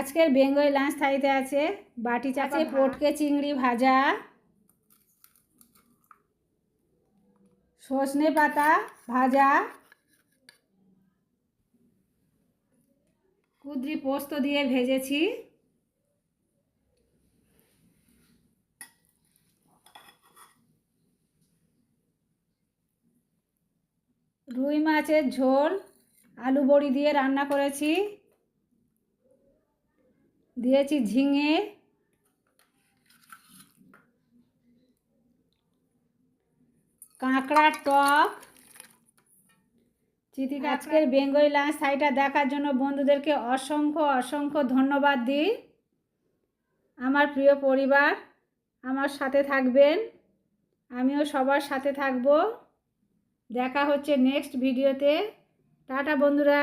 আজকের Bengali lunch থালিতে আছে বাটি চাপা পটকে চিংড়ি ভাজা, সজনে পাতা ভাজা, কুঁদরি পোস্ত দিয়ে ভেজেছি, রুই মাছের ঝোল আলু বড়ি দিয়ে রান্না করেছি, দিয়েছি ঝিঙে, কাঁকড়ার টক, চিতিকা। আজকের বেঙ্গলি লাঞ্চ থালিটা দেখার জন্য বন্ধুদেরকে অসংখ্য অসংখ্য ধন্যবাদ দিই। আমার প্রিয় পরিবার আমার সাথে থাকবেন, আমিও সবার সাথে থাকব। দেখা হচ্ছে নেক্সট ভিডিওতে। টাটা বন্ধুরা।